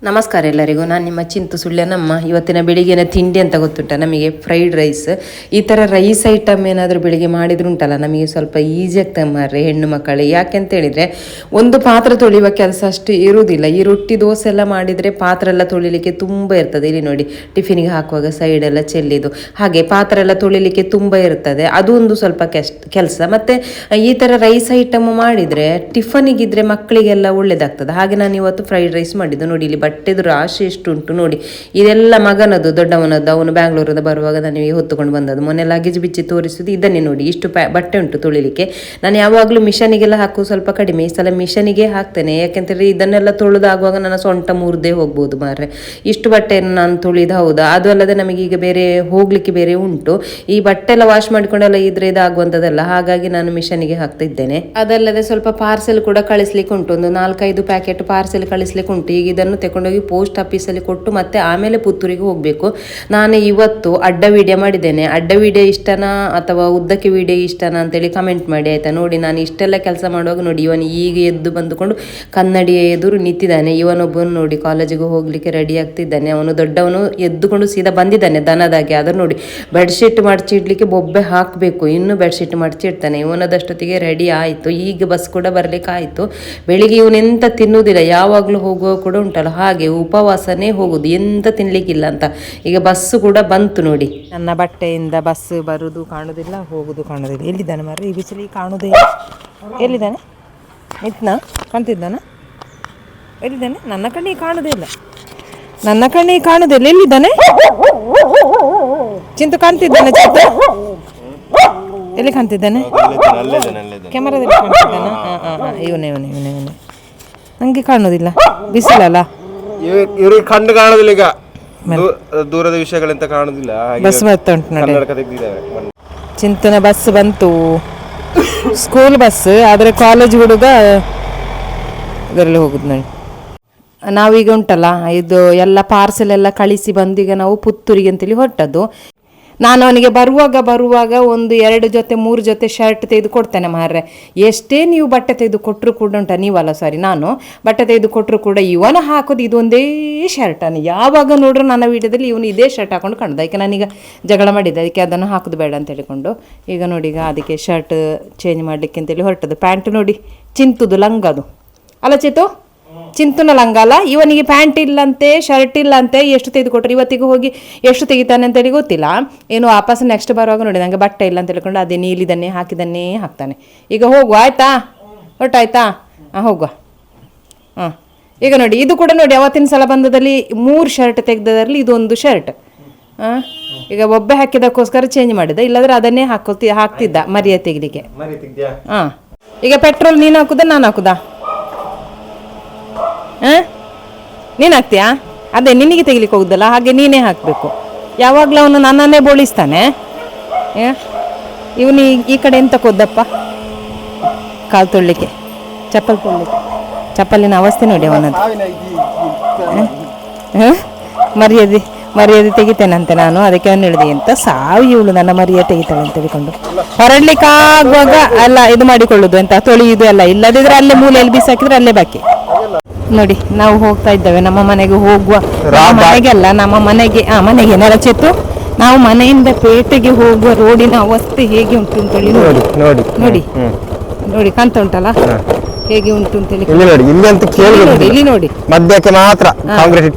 ನಮಸ್ಕಾರ ಎಲ್ಲರಿಗೂ. ನಾನು ನಿಮ್ಮ ಚಿಂತು ಸುಳ್ಯನಮ್ಮ. ಇವತ್ತಿನ ಬೆಳಿಗ್ಗೆನ ತಿಂಡಿ ಅಂತ ಗೊತ್ತುಂಟ ನಮಗೆ ಫ್ರೈಡ್ ರೈಸ್. ಈ ಥರ ರೈಸ್ ಐಟಮ್ ಏನಾದರೂ ಬೆಳಿಗ್ಗೆ ಮಾಡಿದ್ರು ಉಂಟಲ್ಲ ನಮಗೆ ಸ್ವಲ್ಪ ಈಸಿ ಆಗ್ತದೆ ಮಾರ್ರೆ ಹೆಣ್ಣು ಮಕ್ಕಳಿಗೆ. ಯಾಕೆಂತ ಹೇಳಿದರೆ ಒಂದು ಪಾತ್ರೆ ತೊಳೆಯುವ ಕೆಲಸ ಅಷ್ಟು ಇರುವುದಿಲ್ಲ. ಈ ರೊಟ್ಟಿ ದೋಸೆ ಎಲ್ಲ ಮಾಡಿದರೆ ಪಾತ್ರೆ ಎಲ್ಲ ತೊಳಿಲಿಕ್ಕೆ ತುಂಬ ಇರ್ತದೆ. ಇಲ್ಲಿ ನೋಡಿ, ಟಿಫಿನಿಗೆ ಹಾಕುವಾಗ ಸೈಡೆಲ್ಲ ಚೆಲ್ಲಿದು, ಹಾಗೆ ಪಾತ್ರೆ ಎಲ್ಲ ತೊಳಿಲಿಕ್ಕೆ ತುಂಬ ಇರ್ತದೆ. ಅದು ಒಂದು ಸ್ವಲ್ಪ ಕೆಲಸ. ಮತ್ತು ಈ ಥರ ರೈಸ್ ಐಟಮ್ ಮಾಡಿದರೆ ಟಿಫನಿಗಿದ್ರೆ ಮಕ್ಕಳಿಗೆಲ್ಲ ಒಳ್ಳೇದಾಗ್ತದೆ. ಹಾಗೆ ನಾನು ಇವತ್ತು ಫ್ರೈಡ್ ರೈಸ್ ಮಾಡಿದ್ದು. ನೋಡಿ, ಇಲ್ಲಿ ಬಟ್ಟೆದು ರಾಶಿ ಎಷ್ಟು ಉಂಟು ನೋಡಿ. ಇದೆಲ್ಲ ಮಗನದು, ದೊಡ್ಡವನದ್ದು. ಅವನು ಬ್ಯಾಂಗ್ಳೂರಿಂದ ಬರುವಾಗ ನನಗೆ ಹೊತ್ತುಕೊಂಡು ಬಂದದ್ದು. ಮೊನ್ನೆ ಲಗೇಜ್ ಬಿಚ್ಚಿ ತೋರಿಸುದು ಇದನ್ನೇ ನೋಡಿ. ಇಷ್ಟು ಬಟ್ಟೆ ಉಂಟು ತೊಳಿಲಿಕ್ಕೆ. ನಾನು ಯಾವಾಗಲೂ ಮಿಷನಿಗೆಲ್ಲ ಹಾಕುವ ಸ್ವಲ್ಪ ಕಡಿಮೆ. ಈ ಸಲ ಮಿಷನಿಗೆ ಹಾಕ್ತೇನೆ. ಯಾಕೆಂತೇಳಿ ಇದನ್ನೆಲ್ಲ ತೊಳೆದಾಗುವಾಗ ನನ್ನ ಸೊಂಟ ಮುರಿದೇ ಹೋಗ್ಬೋದು ಮಾರ್ರೆ. ಇಷ್ಟು ಬಟ್ಟೆಯನ್ನು ನಾನು ತೊಳಿದು. ಹೌದಾ, ಅದು ಅಲ್ಲದೆ ನಮಗೀಗ ಬೇರೆ ಹೋಗ್ಲಿಕ್ಕೆ ಬೇರೆ ಉಂಟು. ಈ ಬಟ್ಟೆ ಎಲ್ಲ ವಾಶ್ ಮಾಡಿಕೊಂಡೆಲ್ಲ ಇದ್ರೆ ಇದಾಗುವಂಥದ್ದಲ್ಲ. ಹಾಗಾಗಿ ನಾನು ಮಿಷನಿಗೆ ಹಾಕ್ತಾ ಇದ್ದೇನೆ. ಅದಲ್ಲದೆ ಸ್ವಲ್ಪ ಪಾರ್ಸೆಲ್ ಕೂಡ ಕಳಿಸ್ಲಿಕ್ಕೆ ಉಂಟು. ಒಂದು 4-5 ಪ್ಯಾಕೆಟ್ ಪಾರ್ಸೆಲ್ ಕಳಿಸ್ಲಿಕ್ಕೆ ಉಂಟು. ಈಗ ಇದನ್ನು ತಗೊಂಡೋಗಿ ಪೋಸ್ಟ್ ಆಫೀಸಲ್ಲಿ ಕೊಟ್ಟು ಮತ್ತೆ ಆಮೇಲೆ ಪುತ್ತೂರಿಗೆ ಹೋಗಬೇಕು. ನಾನು ಇವತ್ತು ಅಡ್ಡ ವಿಡಿಯೋ ಮಾಡಿದ್ದೇನೆ. ಅಡ್ಡ ವಿಡಿಯೋ ಇಷ್ಟನಾ ಅಥವಾ ಉದ್ದಕ್ಕೆ ವಿಡಿಯೋ ಇಷ್ಟನಾ ಅಂತೇಳಿ ಕಮೆಂಟ್ ಮಾಡಿ ಆಯಿತಾ. ನೋಡಿ, ನಾನು ಇಷ್ಟೆಲ್ಲ ಕೆಲಸ ಮಾಡುವಾಗ ನೋಡಿ, ಇವನು ಈಗ ಎದ್ದು ಬಂದುಕೊಂಡು ಕನ್ನಡಿಯ ಎದುರು ನಿಂತಿದ್ದಾನೆ. ಇವನೊಬ್ಬನು ನೋಡಿ ಕಾಲೇಜಿಗೆ ಹೋಗಲಿಕ್ಕೆ ರೆಡಿ ಆಗ್ತಿದ್ದಾನೆ. ಅವನು ದೊಡ್ಡವನು ಎದ್ದುಕೊಂಡು ಸೀದಾ ಬಂದಿದ್ದಾನೆ ದನದಾಗೆ. ಆದರೂ ನೋಡಿ, ಬೆಡ್ಶೀಟ್ ಮಡಚಿಡ್ಲಿಕ್ಕೆ ಬೊಬ್ಬೆ ಹಾಕಬೇಕು. ಇನ್ನೂ ಬೆಡ್ಶೀಟ್ ಮಡಚಿಡ್ತಾನೆ. ಇವನದಷ್ಟೊತ್ತಿಗೆ ರೆಡಿ ಆಯಿತು. ಈಗ ಬಸ್ ಕೂಡ ಬರಲಿಕ್ಕೆ ಆಯಿತು. ಬೆಳಿಗ್ಗೆ ಇವನೆಂತ ತಿನ್ನುವುದಿಲ್ಲ. ಯಾವಾಗಲೂ ಹೋಗುವ ಕೂಡ ಉಂಟಲ್ಲ, ಹಾಗೆ ಉಪವಾಸನೇ ಹೋಗುದು, ಎಂತ ತಿನ್ಲಿಕ್ಕಿಲ್ಲ ಅಂತ. ಈಗ ಬಸ್ಸು ಕೂಡ ಬಂತು ನೋಡಿ. ನನ್ನ ಬಟ್ಟೆಯಿಂದ ಬಸ್ ಬರುವುದು ಕಾಣುವುದಿಲ್ಲ, ಹೋಗುದು ಕಾಣುವುದಿಲ್ಲ. ಎಲ್ಲಿದ್ದಾನೆ ಮಾರ್ರೆ, ಈ ಬಿಸಿಲಿಗೆ ಕಾಣುವುದೇ. ಎಲ್ಲಿದ್ದಾನೆ? ನಿತ್ನ ಕಾಣ್ತಿದ್ದಾನ? ಎಲ್ಲಿದ್ದಾನೆ? ನನ್ನ ಕಣ್ಣಿಗೆ ಕಾಣುವುದೇ ಇಲ್ಲ. ನನ್ನ ಕಣ್ಣಿಗೆ ಕಾಣುವುದಿಲ್ಲ. ಎಲ್ಲಿದ್ದಾನೆ? ಚಿಂತು ಕಾಣ್ತಿದ್ದಾನೆ? ಚಿಂತು ಎಲ್ಲಿ ಕಾಣ್ತಿದ್ದಾನೆ? ಕ್ಯಾಮರಾದಲ್ಲಿ ಕಾಣ್ತಿದ್ದಾನ? ಇವನೇ ನಂಗೆ ಕಾಣುವುದಿಲ್ಲ, ಬಿಸಿಲಲ್ಲ. ಇವ್ರಿಗೆ ಕಣ್ಣು ಕಾಣುದಿಲ್ಲ. ಈಗ ದೂರದ ವಿಷಯಗಳೆಂತ ಕಾಣುದಿಲ್ಲ. ಬಸ್ ಬರ್ತಾ ಉಂಟು ನೋಡಿ. ಚಿಂತನ ಬಸ್ ಬಂತು, ಸ್ಕೂಲ್ ಬಸ್. ಆದರೆ ಕಾಲೇಜ್ ಹುಡುಗ ಇದರಲ್ಲಿ ಹೋಗುದು ನೋಡಿ. ನಾವೀಗ ಉಂಟಲ್ಲ, ಇದು ಎಲ್ಲ ಪಾರ್ಸೆಲ್ ಎಲ್ಲ ಕಳಿಸಿ ಬಂದೀಗ ನಾವು ಪುತ್ತೂರಿಗೆ ಅಂತೇಳಿ ಹೊರಟದ್ದು. ನಾನು ಅವನಿಗೆ ಬರುವಾಗ 1-2 ಜೊತೆ 3 ಜೊತೆ ಶರ್ಟ್ ತೆಗೆದು ಕೊಡ್ತೇನೆ ಮಾರ್ರೆ. ಎಷ್ಟೇ ನೀವು ಬಟ್ಟೆ ತೆಗೆದು ಕೊಟ್ಟರು ಕೂಡ ನಾನು ಬಟ್ಟೆ ತೆಗೆದು ಕೊಟ್ಟರು ಕೂಡ ಇವನು ಹಾಕೋದು ಇದೊಂದೇ ಶರ್ಟನ್ನು. ಯಾವಾಗ ನೋಡ್ರು ನನ್ನ ವೀಡಿಯೋದಲ್ಲಿ ಇವನು ಇದೇ ಶರ್ಟ್ ಹಾಕೊಂಡು ಕಾಣೋದು. ಅದಕ್ಕೆ ನಾನೀಗ ಜಗಳ ಮಾಡಿದ್ದೆ, ಅದಕ್ಕೆ ಅದನ್ನು ಹಾಕೋದು ಬೇಡ ಅಂತ ಹೇಳಿಕೊಂಡು. ಈಗ ನೋಡಿ, ಈಗ ಅದಕ್ಕೆ ಶರ್ಟ್ ಚೇಂಜ್ ಮಾಡಲಿಕ್ಕೆ ಅಂತೇಳಿ ಹೊರಟದ್ದು. ಪ್ಯಾಂಟ್ ನೋಡಿ, ಚಿಂತುದು ಲಂಗ ಅದು ಅಲ್ಲ ಚೇತು, ಚಿಂತುನ ಲಂಗ ಅಲ್ಲ. ಇವನಿಗೆ ಪ್ಯಾಂಟ್ ಇಲ್ಲಂತೆ, ಶರ್ಟ್ ಇಲ್ಲಂತೆ. ಎಷ್ಟು ತೆಗೆದುಕೊಟ್ರು, ಇವತ್ತಿಗೆ ಹೋಗಿ ಎಷ್ಟು ತೆಗಿತಾನೆ ಅಂತೇಳಿ ಗೊತ್ತಿಲ್ಲ. ಏನು ವಾಪಸ್ ನೆಕ್ಸ್ಟ್ ಬರುವಾಗ ನೋಡಿ, ನನಗೆ ಬಟ್ಟೆ ಇಲ್ಲ ಅಂತ ಹೇಳ್ಕೊಂಡು ಅದೇ ನೀಲಿದನ್ನೇ ಹಾಕ್ತಾನೆ. ಈಗ ಹೋಗುವ ಆಯ್ತಾ, ಹೊರಟಾಯ್ತಾ? ಹೋಗುವ. ಈಗ ನೋಡಿ, ಇದು ಕೂಡ ನೋಡಿ, ಅವತ್ತಿನ ಸಲ ಬಂದದಲ್ಲಿ 3 ಶರ್ಟ್ ತೆಗೆದರಲ್ಲಿ ಇದೊಂದು ಶರ್ಟ್. ಈಗ ಒಬ್ಬೆ ಹಾಕಿದಕ್ಕೋಸ್ಕರ ಚೇಂಜ್ ಮಾಡಿದ, ಇಲ್ಲಾಂದ್ರೆ ಅದನ್ನೇ ಹಾಕ್ತಿದ್ದ ಮರಿಯ ತೆಗಿಲಿಕ್ಕೆ. ಈಗ ಪೆಟ್ರೋಲ್ ನೀನು ಹಾಕುದಾ ನಾನು ಹಾಕುದಾ? ನೀನು ಹಾಕ್ತೀಯಾ? ಅದೇ ನಿನಗೆ ತೆಗಿಲಿಕ್ಕೆ ಹೋಗುದಲ್ಲ, ಹಾಗೆ ನೀನೇ ಹಾಕಬೇಕು. ಯಾವಾಗಲೂ ಅವನು ನನ್ನನ್ನೇ ಬೋಳಿಸ್ತಾನೆ. ಇವನು ಈ ಕಡೆ ಎಂತ ಕೊದ್ದಪ್ಪ, ಕಾಲು ತೊಳ್ಲಿಕ್ಕೆ, ಚಪ್ಪಲ್ ತೊಳ್ಲಿಕ್ಕೆ. ಚಪ್ಪಲಿನ ಅವಸ್ಥೆ ನೋಡಿ ಅವನದ್ದು. ಮರ್ಯಾದೆ ತೆಗಿತೇನಂತೆ ನಾನು. ಅದಕ್ಕೆ ಅವನು ಹೇಳಿದೆ, ಎಂತ ಸಾವು ಇವಳು ನನ್ನ ಮರ್ಯಾದೆ ತೆಗಿತಾಳೆ ಅಂತ ಹೇಳಿಕೊಂಡು ಹೊರಡ್ಲಿಕ್ಕೆ ಆಗುವಾಗ ಎಲ್ಲ ಇದು ಮಾಡಿಕೊಳ್ಳುದು, ಎಂತ ತೊಳೆಯುದು ಎಲ್ಲ. ಇಲ್ಲದಿದ್ರೆ ಅಲ್ಲೇ ಮೂಲೆಯಲ್ಲಿ ಬಿಸಾಕಿದ್ರೆ ಅಲ್ಲೇ ಬಾಕಿ. ನೋಡಿ, ನಾವು ಹೋಗ್ತಾ ಇದ್ದೇವೆ ನಮ್ಮ ಮನೆಗೆ. ಹೋಗುವ ಮನೆಗೆ ಅಲ್ಲ, ನಮ್ಮ ಮನೆಗೆ ನೆಲಚೆತ್ತು. ನಾವು ಮನೆಯಿಂದ ಪೇಟೆಗೆ ಹೋಗುವ ರೋಡಿನ ಅವಸ್ಥೆ ಹೇಗೆ ಉಂಟು ಅಂತೇಳಿ ನೋಡಿ ಕಾಣ್ತಾ ಉಂಟಲ್ಲ ಹೇಗೆ ಉಂಟು ಅಂತೇಳಿ. ಇಲ್ಲಿ ನೋಡಿ, ಮಧ್ಯಕ್ಕೆ ಮಾತ್ರ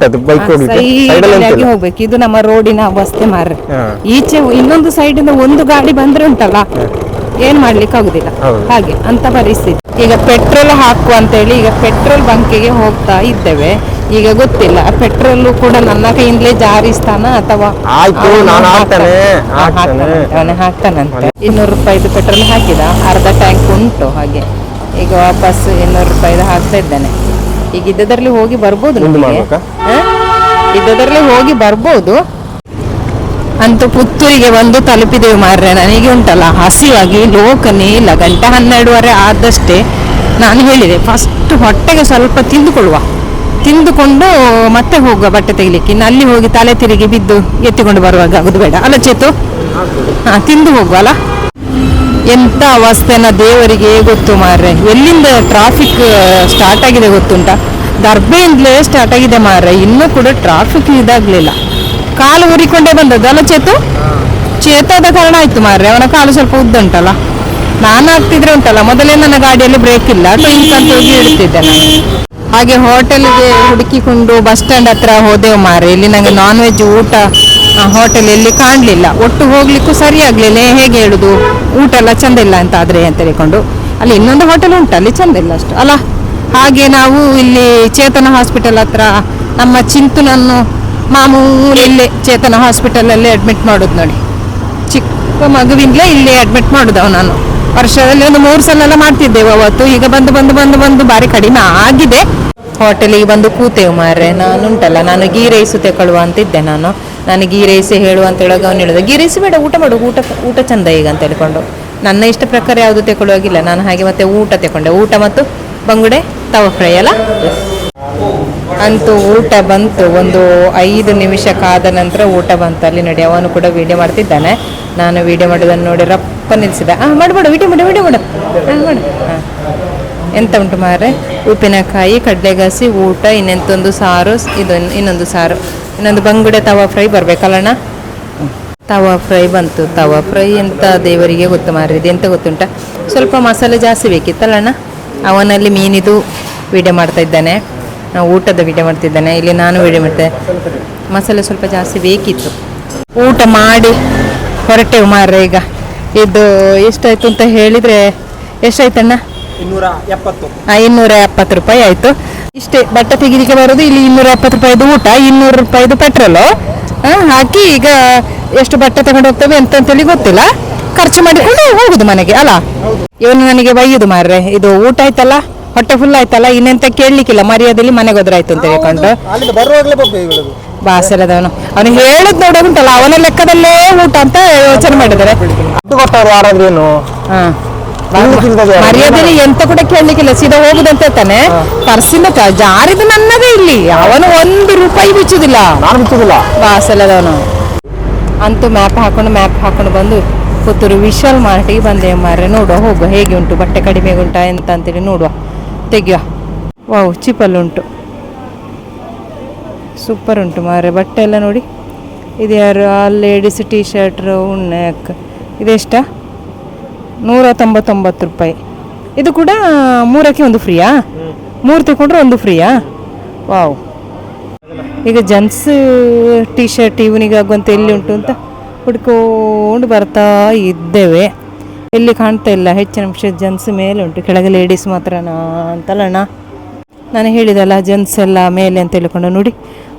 ಸೈಡಾಗಿ ಹೋಗ್ಬೇಕು. ಇದು ನಮ್ಮ ರೋಡಿನ ಅವಸ್ಥೆ ಮಾರ್ರೆ. ಈಚೆ ಇನ್ನೊಂದು ಸೈಡಿಂದ ಒಂದು ಗಾಡಿ ಬಂದ್ರೆ ಉಂಟಲ್ಲ, ಏನ್ ಮಾಡ್ಲಿಕ್ಕೆ ಆಗುದಿಲ್ಲ. ಹಾಗೆ ಅಂತ ಪರಿಸ್ಥಿತಿ. ಈಗ ಪೆಟ್ರೋಲ್ ಹಾಕುವ ಅಂತೇಳಿ ಈಗ ಪೆಟ್ರೋಲ್ ಬಂಕಿಗೆ ಹೋಗ್ತಾ ಇದ್ದೇವೆ. ಈಗ ಗೊತ್ತಿಲ್ಲ, ಪೆಟ್ರೋಲ್ ಕೂಡ ನನ್ನ ಕೈಯಿಂದಲೇ ಜಾರಿಸ್ತಾನ ಅಥವಾ ಅವನೇ ಹಾಕ್ತಾನಂತೆ. 200 ರೂಪಾಯಿದು ಪೆಟ್ರೋಲ್ ಹಾಕಿದ, ಅರ್ಧ ಟ್ಯಾಂಕ್ ಉಂಟು. ಹಾಗೆ ಈಗ ವಾಪಸ್ 200 ರೂಪಾಯಿದು ಹಾಕ್ತಾ ಇದ್ದಾನೆ. ಈಗ ಇದ್ದದ್ರಲ್ಲಿ ಹೋಗಿ ಬರ್ಬೋದು, ಇದ್ದದ್ರಲ್ಲಿ ಹೋಗಿ ಬರ್ಬೋದು. ಅಂತೂ ಪುತ್ತೂರಿಗೆ ಬಂದು ತಲುಪಿದೆವು ಮಾರ್ರೆ. ನನಗೆ ಉಂಟಲ್ಲ ಹಸಿವಾಗಿ ಲೋಕನೇ ಇಲ್ಲ. 12:30 ಆದಷ್ಟೇ ನಾನು ಹೇಳಿದೆ, ಫಸ್ಟ್ ಹೊಟ್ಟೆಗೆ ಸ್ವಲ್ಪ ತಿಂದುಕೊಂಡು ಮತ್ತೆ ಹೋಗುವ ಬಟ್ಟೆ ತೆಗಿಲಿಕ್ಕೆ. ಇನ್ನು ಅಲ್ಲಿ ಹೋಗಿ ತಲೆ ತಿರುಗಿ ಬಿದ್ದು ಎತ್ತಿಕೊಂಡು ಬರುವಾಗ ಆಗುದು ಬೇಡ ಅಲ್ಲ ಚೇತು? ತಿಂದು ಹೋಗುವಲ್ಲ. ಎಂತ ಅವಸ್ಥೆನ ದೇವರಿಗೆ ಗೊತ್ತು ಮಾರ್ರೆ. ಎಲ್ಲಿಂದ ಟ್ರಾಫಿಕ್ ಸ್ಟಾರ್ಟ್ ಆಗಿದೆ ಗೊತ್ತುಂಟಾ? ದರ್ಬೆಯಿಂದಲೇ ಸ್ಟಾರ್ಟ್ ಆಗಿದೆ ಮಾರ್ರೆ, ಇನ್ನೂ ಕೂಡ ಟ್ರಾಫಿಕ್ ಇದಾಗ್ಲಿಲ್ಲ. ಕಾಲು ಉರಿಕೊಂಡೇ ಬಂದದ್ದು ಅಲ್ಲ ಚೇತಾದ ಕಾರಣ ಆಯ್ತು ಮಾರ್ರೆ, ಅವನ ಕಾಲು ಸ್ವಲ್ಪ ಉದ್ದ ಉಂಟಲ್ಲ. ನಾನು ಆಗ್ತಿದ್ರೆ ಉಂಟಲ್ಲ, ಮೊದಲೇ ನನ್ನ ಗಾಡಿಯಲ್ಲಿ ಬ್ರೇಕ್ ಇಲ್ಲ, ಟ್ವಿಂಕ್ ಅಂತ ಹೋಗಿ ಇಡ್ತಿದ್ದೆ ನಾನು. ಹಾಗೆ ಹೋಟೆಲ್ಗೆ ಹುಡುಕಿಕೊಂಡು ಬಸ್ ಸ್ಟ್ಯಾಂಡ್ ಹತ್ರ ಹೋದೆವು ಮಾರ್ರೆ. ಇಲ್ಲಿ ನನಗೆ ನಾನ್ ವೆಜ್ ಊಟ ಹೋಟೆಲ್ ಎಲ್ಲಿ ಕಾಣಲಿಲ್ಲ, ಒಟ್ಟು ಹೋಗ್ಲಿಕ್ಕೂ ಸರಿ ಆಗ್ಲಿಲ್ಲ. ಹೇಗೆ ಹೇಳುದು, ಊಟ ಎಲ್ಲ ಚಂದ ಇಲ್ಲ ಅಂತ ಆದ್ರೆ ಅಂತ ಹೇಳಿಕೊಂಡು ಅಲ್ಲಿ ಇನ್ನೊಂದು ಹೋಟೆಲ್ ಉಂಟು, ಅಲ್ಲಿ ಚಂದ ಇಲ್ಲ ಅಷ್ಟು ಅಲ್ಲ. ಹಾಗೆ ನಾವು ಇಲ್ಲಿ ಚೇತನ ಹಾಸ್ಪಿಟಲ್ ಹತ್ರ ನಮ್ಮ ಚಿಂತುನನ್ನು ಮಾಮೂಲಿ ಇಲ್ಲೇ ಚೇತನ ಹಾಸ್ಪಿಟಲಲ್ಲಿ ಅಡ್ಮಿಟ್ ಮಾಡೋದು ನೋಡಿ. ಚಿಕ್ಕ ಮಗುವಿಂದಲೇ ಇಲ್ಲಿ ಅಡ್ಮಿಟ್ ಮಾಡೋದವು. ನಾನು ವರ್ಷದಲ್ಲಿ ಒಂದು 3 ಸಲ ಎಲ್ಲ ಮಾಡ್ತಿದ್ದೇವೆ ಅವತ್ತು. ಈಗ ಬಂದು ಬಂದು ಬಂದು ಬಂದು ಬಾರಿ ಕಡಿಮೆ ಆಗಿದೆ. ಹೋಟೆಲಿಗೆ ಬಂದು ಕೂತೇವು ಮಾರ್ರೆ. ನಾನು ಗೀ ರೈಸು ತಗೊಳ್ಳುವ ಅಂತಿದ್ದೆ. ನಾನು ಗೀ ರೈಸೇ ಹೇಳುವ ಅಂತ ಹೇಳುವಾಗ ಅವ್ನು ಹೇಳಿದ ಗೀ ರೈಸ್ ಬೇಡ, ಊಟ ಮಾಡು, ಊಟ ಚಂದ ಈಗ ಅಂತ ಹೇಳ್ಕೊಂಡು. ನನ್ನ ಇಷ್ಟ ಪ್ರಕಾರ ಯಾವುದು ತಗೊಳ್ಳುವಾಗಿಲ್ಲ ನಾನು. ಹಾಗೆ ಮತ್ತೆ ಊಟ ತಗೊಂಡೆ, ಊಟ ಮತ್ತು ಬಂಗುಡೆ ತವ ಫ್ರೈ ಅಲ್ಲ. ಅಂತೂ ಊಟ ಬಂತು. ಒಂದು 5 ನಿಮಿಷ ಕಾದ ನಂತರ ಊಟ ಬಂತು. ಅಲ್ಲಿ ನೋಡಿ ಅವನು ಕೂಡ ವಿಡಿಯೋ ಮಾಡ್ತಿದ್ದಾನೆ. ನಾನು ವಿಡಿಯೋ ಮಾಡೋದನ್ನು ನೋಡಿ ರಪ್ಪ ನಿಲ್ಸಿದೆ. ಮಾಡ್ಬೇಡು ವಿಡಿಯೋ ಮಾಡು ಮಾಡು. ಎಂತ ಉಂಟು ಮಾರ್ರೆ, ಉಪ್ಪಿನಕಾಯಿ, ಕಡಲೆಗಾಸಿ, ಊಟ, ಇನ್ನೆಂತೊಂದು ಸಾರು, ಇನ್ನೊಂದು ಸಾರು, ಇನ್ನೊಂದು ಬಂಗುಡೆ ತವಾ ಫ್ರೈ ಬರಬೇಕಲ್ಲಣ್ಣ. ತವಾ ಫ್ರೈ ಬಂತು. ತವಾ ಫ್ರೈ ಎಂತ ದೇವರಿಗೆ ಗೊತ್ತು ಮಾರ್ರೆ. ಇದು ಎಂತ ಗೊತ್ತುಂಟ, ಸ್ವಲ್ಪ ಮಸಾಲೆ ಜಾಸ್ತಿ ಬೇಕಿತ್ತಲ್ಲಣ್ಣ. ಅವನಲ್ಲಿ ಮೀನಿದು ವಿಡಿಯೋ ಮಾಡ್ತಾ ಇದ್ದಾನೆ, ಊಟದ ವಿಡಿಯೋ ಮಾಡ್ತಿದ್ದಾನೆ. ಇಲ್ಲಿ ನಾನು ವಿಡಿಯೋ ಮಾಡ್ತೇನೆ. ಮಸಾಲೆ ಸ್ವಲ್ಪ ಜಾಸ್ತಿ ಬೇಕಿತ್ತು. ಊಟ ಮಾಡಿ ಹೊರಟೆವು ಮಾರ್ರೆ. ಈಗ ಇದು ಎಷ್ಟಾಯ್ತು ಅಂತ ಹೇಳಿದರೆ, ಎಷ್ಟಾಯ್ತಣ್ಣ? 270 ರೂಪಾಯಿ ಆಯಿತು. ಇಷ್ಟೇ ಬಟ್ಟೆ ತೆಗಿಲಿಕ್ಕೆ ಬರೋದು. ಇಲ್ಲಿ 270 ರೂಪಾಯಿದು ಊಟ, 200 ರೂಪಾಯಿದು ಪೆಟ್ರೋಲು ಹಾಕಿ ಈಗ ಎಷ್ಟು ಬಟ್ಟೆ ತಗೊಂಡು ಹೋಗ್ತೇವೆ ಅಂತೇಳಿ ಗೊತ್ತಿಲ್ಲ. ಖರ್ಚು ಮಾಡಿಕೊಂಡು ಹೋಗುದು ಮನೆಗೆ ಅಲ್ಲ. ಇವನು ನನಗೆ ಬೈಯುದು ಮಾರ್ರೆ, ಇದು ಊಟ ಆಯ್ತಲ್ಲ, ಹೊಟ್ಟೆ ಫುಲ್ ಆಯ್ತಲ್ಲ, ಇನ್ನೆಂತ ಕೇಳಲಿಕ್ಕಿಲ್ಲ, ಮರ್ಯಾದೆಯಲ್ಲಿ ಮನೆಗೆ ಹೋದ್ರಾಯ್ತು ಅಂತ ಹೇಳ್ಕೊಂಡು ಬಾಸರದವನು. ಅವನು ಹೇಳುದು ನೋಡೋದುಂಟಲ್ಲ, ಅವನ ಲೆಕ್ಕದಲ್ಲೇ ಊಟ ಅಂತ ಯೋಚನೆ ಮಾಡಿದ್ದಾರೆ. ಮರ್ಯಾದೆಯಲ್ಲಿ ಎಂತ ಕೂಡ ಕೇಳಲಿಕ್ಕಿಲ್ಲ, ಸೀದಾ ಹೋಗುದಂತ ಹೇಳ್ತಾನೆ. ಪರ್ಸಿನ ಜಾರಿದು ನನ್ನದೇ ಇಲ್ಲಿ. ಅವನು 1 ರೂಪಾಯಿ ಬಿಚ್ಚುದಿಲ್ಲ ಬಾಸಲದವನು. ಅಂತೂ ಮ್ಯಾಪ್ ಹಾಕೊಂಡು ಬಂದು ಪುತ್ತೂರು ವಿಶಾಲ್ ಮಾರ್ಟಿಗೆ ಬಂದೆ ಮಾರ್ರೆ. ನೋಡುವ, ಹೋಗುವ ಹೇಗೆ ಉಂಟು, ಬಟ್ಟೆ ಕಡಿಮೆ ಉಂಟಾ ಎಂತ ಅಂತೇಳಿ ನೋಡುವ, ತೆಗಿಯುವ. ವಾವ್, ಚೀಪಲ್ಲಿ ಸೂಪರ್ ಉಂಟು ಮಾರ್ರೆ ಬಟ್ಟೆ ಎಲ್ಲ ನೋಡಿ. ಇದು ಯಾರು ಲೇಡೀಸ್ ಟೀ ಶರ್ಟ್ ಉಣ್ಣೆಕ್ ಇದೆಷ್ಟ? 199 ರೂಪಾಯಿ. ಇದು ಕೂಡ 3ಕ್ಕೆ 1 ಫ್ರೀಯಾ? 3 ತಗೊಂಡ್ರೆ 1 ಫ್ರೀಯಾ? ವಾವ್. ಈಗ ಜನ್ಸ್ ಟೀ ಶರ್ಟ್ ಇವನಿಗಾಗುವಂತ ಎಲ್ಲಿ ಉಂಟು ಅಂತ ಹುಡ್ಕೊಂಡು ಬರ್ತಾ ಇದ್ದೇವೆ. ಎಲ್ಲಿ ಕಾಣ್ತಾ ಇಲ್ಲ. ಹೆಚ್ಚಿನ ಅಂಶ ಜನ್ಸ್ ಮೇಲೆ ಉಂಟು, ಕೆಳಗೆ ಲೇಡೀಸ್ ಮಾತ್ರನಾ ಅಂತಲ್ಲಣ್ಣ. ನಾನು ಹೇಳಿದಲ್ಲ ಜೆಂಟ್ಸ್ ಎಲ್ಲ ಮೇಲೆ ಅಂತ ಹೇಳ್ಕೊಂಡು. ನೋಡಿ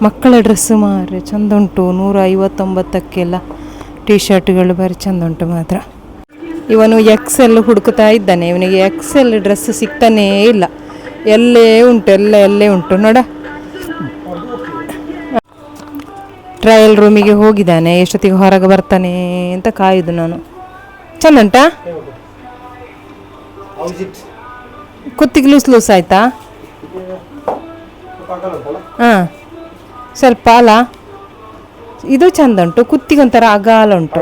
ಮಕ್ಕಳ ಡ್ರೆಸ್ಸು ಮಾರ್ರೆ ಚಂದ ಉಂಟು. 159ಕ್ಕೆಲ್ಲ ಟೀ ಶರ್ಟ್ಗಳು ಬಾರಿ ಚಂದ ಉಂಟು ಮಾತ್ರ. ಇವನು XL ಹುಡುಕ್ತಾ ಇದ್ದಾನೆ. ಇವನಿಗೆ XL ಡ್ರೆಸ್ ಸಿಗ್ತಾನೇ ಇಲ್ಲ. ಎಲ್ಲೇ ಉಂಟು ನೋಡ. ಟ್ರಯಲ್ ರೂಮಿಗೆ ಹೋಗಿದ್ದಾನೆ, ಎಷ್ಟೊತ್ತಿಗೆ ಹೊರಗೆ ಬರ್ತಾನೆ ಅಂತ ಕಾಯುದು ನಾನು. ಚಂದ ಉಂಟಾ? ಕುತ್ತಿಗೆ ಲೂಸ್ ಆಯ್ತಾ? ಹಾಂ, ಸ್ವಲ್ಪ ಅಲ್ಲ, ಇದು ಚಂದ ಉಂಟು. ಕುತ್ತಿಗೊಂಥರ ಅಗಾಲ ಉಂಟು.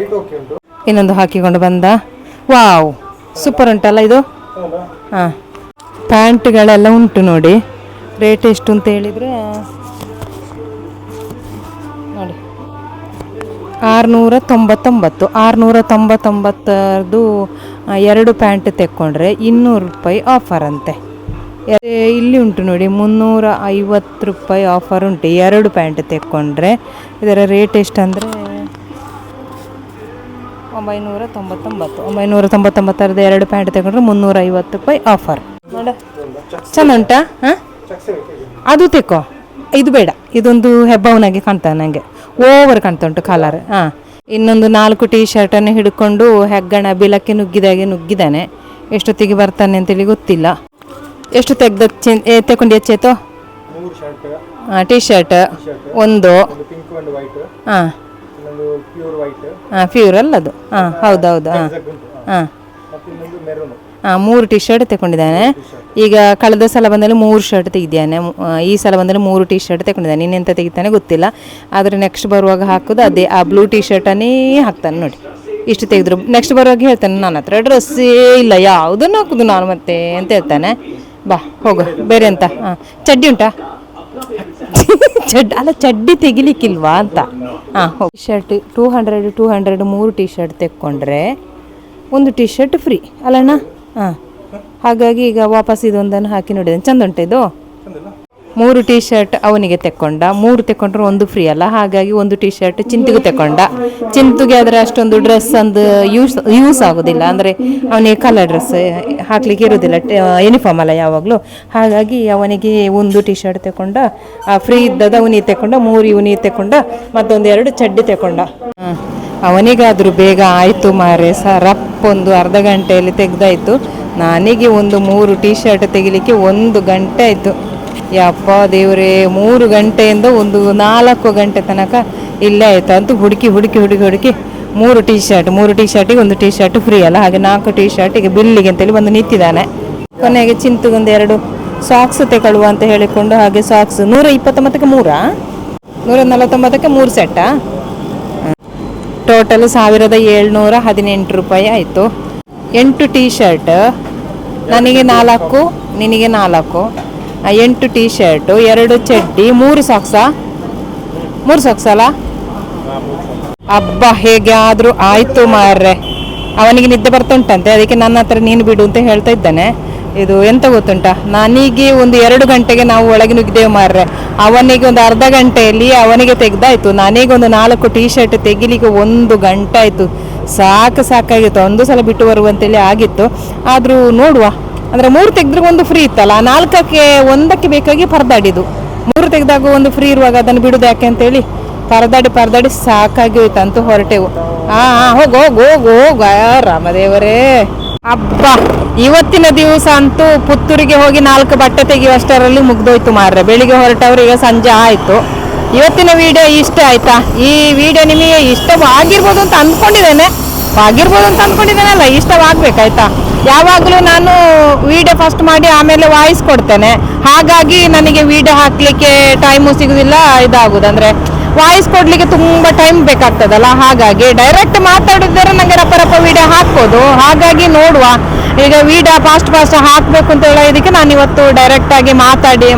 ಇನ್ನೊಂದು ಹಾಕಿಕೊಂಡು ಬಂದ. ವಾವ್, ಸೂಪರ್ ಉಂಟಲ್ಲ ಇದು. ಹಾಂ, ಪ್ಯಾಂಟ್ಗಳೆಲ್ಲ ಉಂಟು ನೋಡಿ. ರೇಟ್ ಎಷ್ಟು ಅಂತ ಹೇಳಿದರೆ ನೋಡಿ 699. 2 ಪ್ಯಾಂಟ್ ತೆಕ್ಕೊಂಡ್ರೆ 200 ರೂಪಾಯಿ ಆಫರ್ ಅಂತೆ. ಇಲ್ಲಿ ಉಂಟು ನೋಡಿ 350 ರೂಪಾಯಿ ಆಫರ್ ಉಂಟು 2 ಪ್ಯಾಂಟ್ ತೆಕ್ಕೊಂಡ್ರೆ. ಇದರ ರೇಟ್ ಎಷ್ಟು ಅಂದರೆ 999. 2 ಪ್ಯಾಂಟ್ ತೆಗೊಂಡ್ರೆ 350 ರೂಪಾಯಿ ಆಫರ್. ನೋಡ ಚಂದ ಉಂಟಾ? ಹಾಂ, ಅದು ತೆಕ್ಕೋ. ಇದು ಬೇಡ, ಇದೊಂದು ಹೆಬ್ಬವನಾಗಿ ಕಾಣ್ತಾನೆ ನನಗೆ, ಓವರ್ ಕಾಣ್ತಾ ಉಂಟು ಕಲರ್. ಹಾಂ, ಇನ್ನೊಂದು 4 ಟೀ ಶರ್ಟನ್ನು ಹಿಡ್ಕೊಂಡು ಹೆಗ್ಗಣ ಬಿಲಕ್ಕೆ ನುಗ್ಗಿದ್ದಾನೆ. ಎಷ್ಟೊತ್ತಿಗೆ ಬರ್ತಾನೆ ಅಂತೇಳಿ ಗೊತ್ತಿಲ್ಲ. ಎಷ್ಟು ತೆಕ್ಕೊಂಡು ಹೆಚ್ಚಾಯ್ತು? ಟೀ ಶರ್ಟ್ ಒಂದು. ಹಾಂ ಪ್ಯೂರ್ ಅಲ್ಲ ಅದು. ಹಾಂ, ಹೌದೌದು. ಹಾಂ 3 ಟೀ ಶರ್ಟ್ ತಗೊಂಡಿದ್ದಾನೆ. ಈಗ ಕಳೆದ ಸಲ ಬಂದಲ್ಲಿ 3 ಶರ್ಟ್ ತೆಗಿದ್ದಾನೆ. ಈ ಸಲ ಬಂದಲ್ಲಿ 3 ಟೀ ಶರ್ಟ್ ತಗೊಂಡಿದ್ದಾನೆ. ಇನ್ನೆಂತ ತೆಗಿತಾನೆ ಗೊತ್ತಿಲ್ಲ. ಆದರೆ ನೆಕ್ಸ್ಟ್ ಬರುವಾಗ ಹಾಕೋದು ಅದೇ ಆ ಬ್ಲೂ ಟೀ ಶರ್ಟನ್ನೇ ಹಾಕ್ತಾನೆ ನೋಡಿ. ಇಷ್ಟು ತೆಗೆದ್ರು ನೆಕ್ಸ್ಟ್ ಬರುವಾಗ ಹೇಳ್ತಾನೆ ನನ್ನ ಹತ್ರ ಡ್ರೆಸ್ಸೇ ಇಲ್ಲ, ಯಾವುದನ್ನು ಹಾಕೋದು ನಾನು ಮತ್ತೆ ಅಂತ ಹೇಳ್ತಾನೆ. ಬಾ ಹೋಗು. ಬೇರೆ ಎಂತ? ಹಾಂ, ಚಡ್ಡಿ ಉಂಟಾ? ಚಡ್ಡಿ ತೆಗಿಲಿಕ್ಕಿಲ್ವಾ ಅಂತ. ಹಾಂ, ಹೋಗಿ. ಟಿ ಶರ್ಟ್ 200 3 ಟಿ ಶರ್ಟ್ ತೆಕ್ಕೊಂಡ್ರೆ ಒಂದು ಟಿ ಶರ್ಟ್ ಫ್ರೀ ಅಲ್ಲಣ್ಣ? ಹಾಂ, ಹಾಗಾಗಿ ಈಗ ವಾಪಸ್ ಇದೊಂದನ್ನು ಹಾಕಿ ನೋಡಿದ್ದೇನೆ. ಚಂದ ಉಂಟು ಇದು. 3 ಟಿ ಶರ್ಟ್ ಅವನಿಗೆ ತೆಕ್ಕೊಂಡ, 3 ತೆಕ್ಕೊಂಡ್ರೆ ಒಂದು ಫ್ರೀ ಅಲ್ಲ, ಹಾಗಾಗಿ ಒಂದು ಟಿ ಶರ್ಟ್ ಚಿಂತಿಗೂ ತೆಕ್ಕೊಂಡ. ಚಿಂತುಗೆ ಆದರೆ ಅಷ್ಟೊಂದು ಡ್ರೆಸ್ ಒಂದು ಯೂಸ್ ಆಗೋದಿಲ್ಲ, ಅಂದರೆ ಅವನಿಗೆ ಕಲರ್ ಡ್ರೆಸ್ ಹಾಕ್ಲಿಕ್ಕೆ ಇರೋದಿಲ್ಲ, ಯೂನಿಫಾರ್ಮ್ ಅಲ್ಲ ಯಾವಾಗಲೂ. ಹಾಗಾಗಿ ಅವನಿಗೆ ಒಂದು ಟಿ ಶರ್ಟ್ ತೆಕ್ಕೊಂಡ, ಫ್ರೀ ಇದ್ದದ ಅವನಿಗೆ ತೆಕ್ಕೊಂಡ, 3 ಇವನಿಗೆ ತೆಕ್ಕೊಂಡ, ಮತ್ತೊಂದು 2 ಚಡ್ಡಿ ತೆಕ್ಕೊಂಡ. ಅವನಿಗಾದರೂ ಬೇಗ ಆಯಿತು ಮಾರೆ, ರಪ್ಪೊಂದು ಅರ್ಧ ಗಂಟೆಯಲ್ಲಿ ತೆಗ್ದಾಯಿತು. ನನಗೆ ಒಂದು 3 ಟಿ ಶರ್ಟ್ ತೆಗಿಲಿಕ್ಕೆ 1 ಗಂಟೆ ಆಯಿತು. ಯಪ್ಪ ದೇವರೇ, 3 ಗಂಟೆಯಿಂದ ಒಂದು 4 ಗಂಟೆ ತನಕ ಇಲ್ಲೇ ಆಯಿತು. ಅಂತೂ ಹುಡುಕಿ 3 ಟಿ ಶರ್ಟಿಗೆ ಒಂದು ಟಿ ಶರ್ಟ್ ಫ್ರೀ ಅಲ್ಲ, ಹಾಗೆ 4 ಟಿ ಶರ್ಟಿಗೆ ಬಿಲ್ಲಿಗೆ ಅಂತೇಳಿ ಬಂದು ನಿಂತಿದ್ದಾನೆ. ಕೊನೆಗೆ ಚಿಂತುಗೊಂದು 2 ಸಾಕ್ಸ್ ತಗೊಳ್ಳುವ ಅಂತ ಹೇಳಿಕೊಂಡು, ಹಾಗೆ ಸಾಕ್ಸ್ 129ಕ್ಕೆ 3, 149ಕ್ಕೆ 3 ಸೆಟ್ಟಾ? ಟೋಟಲ್ 1718 ರೂಪಾಯಿ ಆಯಿತು. 8 ಟಿ ಶರ್ಟ್, ನನಗೆ 4, ನಿನಗೆ 4, 8 ಟಿ ಶರ್ಟು, 2 ಚಡ್ಡಿ, 3 ಸಾಕ್ಸಾ? 3 ಸಾಕ್ಸ್ ಅಲ್ಲ? ಹಬ್ಬ, ಹೇಗೆ ಆದರೂ ಆಯಿತು ಮಾರ್ರೆ. ಅವನಿಗೆ ನಿದ್ದೆ ಬರ್ತುಂಟಂತೆ, ಅದಕ್ಕೆ ನನ್ನ ಹತ್ರ ನೀನು ಬಿಡು ಅಂತ ಹೇಳ್ತಾ ಇದ್ದಾನೆ. ಇದು ಎಂತ ಗೊತ್ತುಂಟ, ನನಗೆ ಒಂದು 2 ಗಂಟೆಗೆ ನಾವು ಒಳಗೆ ನುಗ್ಗಿದ್ದೇವೆ ಮಾರ್ರೆ. ಅವನಿಗೆ ಒಂದು ಅರ್ಧ ಗಂಟೆಯಲ್ಲಿ ಅವನಿಗೆ ತೆಗ್ದಾಯ್ತು. ನನಗೊಂದು 4 ಟಿ ಶರ್ಟ್ ತೆಗಿಲಿಕ್ಕೆ 1 ಗಂಟೆ ಆಯಿತು. ಸಾಕಾಗಿತ್ತು. ಒಂದು ಸಲ ಬಿಟ್ಟು ಬರುವಂತೇಳಿ ಆಗಿತ್ತು. ಆದರೂ ನೋಡುವ, ಅಂದರೆ 3 ತೆಗೆದ್ರೆ ಒಂದು ಫ್ರೀ ಇತ್ತಲ್ಲ, 4ಕ್ಕೆ 1ಕ್ಕೆ ಬೇಕಾಗಿ ಪರದಾಡಿದ್ದು. 3 ತೆಗೆದಾಗ ಒಂದು ಫ್ರೀ ಇರುವಾಗ ಅದನ್ನು ಬಿಡುದು ಯಾಕೆ ಅಂತೇಳಿ ಪರದಾಡಿ ಸಾಕಾಗಿ ಹೋಯ್ತು. ಅಂತೂ ಹೊರಟೆವು. ಹೋಗು ರಾಮದೇವರೇ. ಹಬ್ಬ, ಇವತ್ತಿನ ದಿವಸ ಅಂತೂ ಪುತ್ತೂರಿಗೆ ಹೋಗಿ 4 ಬಟ್ಟೆ ತೆಗೆಯುವಷ್ಟರಲ್ಲಿ ಮುಗ್ದೋಯ್ತು ಮಾರ್ರೆ. ಬೆಳಿಗ್ಗೆ ಹೊರಟವ್ರು, ಈಗ ಸಂಜೆ ಆಯಿತು. ಇವತ್ತಿನ ವಿಡಿಯೋ ಇಷ್ಟ ಆಯ್ತಾ? ಈ ವಿಡಿಯೋ ನಿಮಗೆ ಇಷ್ಟವಾಗಿರ್ಬೋದು ಅಂತ ಅಂದ್ಕೊಂಡಿದ್ದೇನೆ. ಅಲ್ಲ, ಇಷ್ಟವಾಗಬೇಕಾಯ್ತಾ? ಯಾವಾಗಲೂ ನಾನು ವಿಡಿಯೋ ಫಸ್ಟ್ ಮಾಡಿ ಆಮೇಲೆ ವಾಯ್ಸ್ ಕೊಡ್ತೇನೆ. ಹಾಗಾಗಿ ನನಗೆ ವಿಡಿಯೋ ಹಾಕಲಿಕ್ಕೆ ಟೈಮು ಸಿಗೋದಿಲ್ಲ. ಇದಾಗೋದು ಅಂದರೆ ವಾಯ್ಸ್ ಕೊಡಲಿಕ್ಕೆ ತುಂಬ ಟೈಮ್ ಬೇಕಾಗ್ತದಲ್ಲ, ಹಾಗಾಗಿ ಡೈರೆಕ್ಟ್ ಮಾತಾಡಿದರೆ ನನಗೆ ರಪ್ಪ ವಿಡಿಯೋ ಹಾಕ್ಬೋದು. ಹಾಗಾಗಿ ನೋಡುವ, ಈಗ ವಿಡಿಯೋ ಫಾಸ್ಟ್ ಹಾಕಬೇಕು ಅಂತ ಹೇಳೋದಕ್ಕೆ ನಾನು ಇವತ್ತು ಡೈರೆಕ್ಟಾಗಿ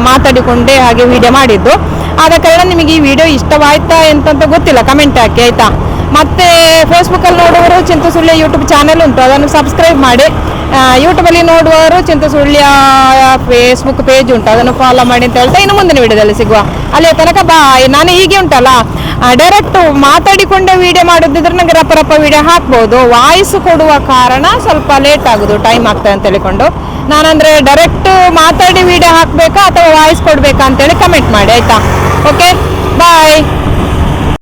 ಮಾತಾಡಿಕೊಂಡೇ ಹಾಗೆ ವಿಡಿಯೋ ಮಾಡಿದ್ದು. ಆದ ಕಾರಣ ನಿಮಗೆ ಈ ವಿಡಿಯೋ ಇಷ್ಟವಾಯ್ತಾ ಎಂತಂತ ಗೊತ್ತಿಲ್ಲ, ಕಮೆಂಟ್ ಹಾಕಿ ಆಯಿತಾ. ಮತ್ತು ಫೇಸ್ಬುಕ್ಕಲ್ಲಿ ನೋಡುವವರು ಚಿಂತು ಸುಳ್ಯ ಯೂಟ್ಯೂಬ್ ಚಾನೆಲ್ ಉಂಟು, ಅದನ್ನು ಸಬ್ಸ್ಕ್ರೈಬ್ ಮಾಡಿ. ಯೂಟ್ಯೂಬಲ್ಲಿ ನೋಡುವವರು ಚಿಂತು ಸುಳ್ಯ ಫೇಸ್ಬುಕ್ ಪೇಜ್ ಉಂಟು, ಅದನ್ನು ಫಾಲೋ ಮಾಡಿ ಅಂತ ಹೇಳ್ತಾ ಇನ್ನು ಮುಂದಿನ ವಿಡಿಯೋದಲ್ಲಿ ಸಿಗುವ. ಅಲ್ಲೇ ತನಕ ಬಾಯ್. ನಾನು ಹೀಗೆ ಉಂಟಲ್ಲ, ಡೈರೆಕ್ಟ್ ಮಾತಾಡಿಕೊಂಡೇ ವಿಡಿಯೋ ಮಾಡೋದಿದ್ರೆ ನನಗೆ ರಪ್ಪ ವಿಡಿಯೋ ಹಾಕ್ಬೋದು. ವಾಯ್ಸ್ ಕೊಡುವ ಕಾರಣ ಸ್ವಲ್ಪ ಲೇಟ್ ಆಗೋದು, ಟೈಮ್ ಆಗ್ತದೆ ಅಂತ ಹೇಳಿಕೊಂಡು ನಾನಂದರೆ ಡೈರೆಕ್ಟ್ ಮಾತಾಡಿ ವಿಡಿಯೋ ಹಾಕಬೇಕಾ ಅಥವಾ ವಾಯ್ಸ್ ಕೊಡಬೇಕಾ ಅಂತೇಳಿ ಕಮೆಂಟ್ ಮಾಡಿ ಆಯಿತಾ. ಓಕೆ, ಬಾಯ್.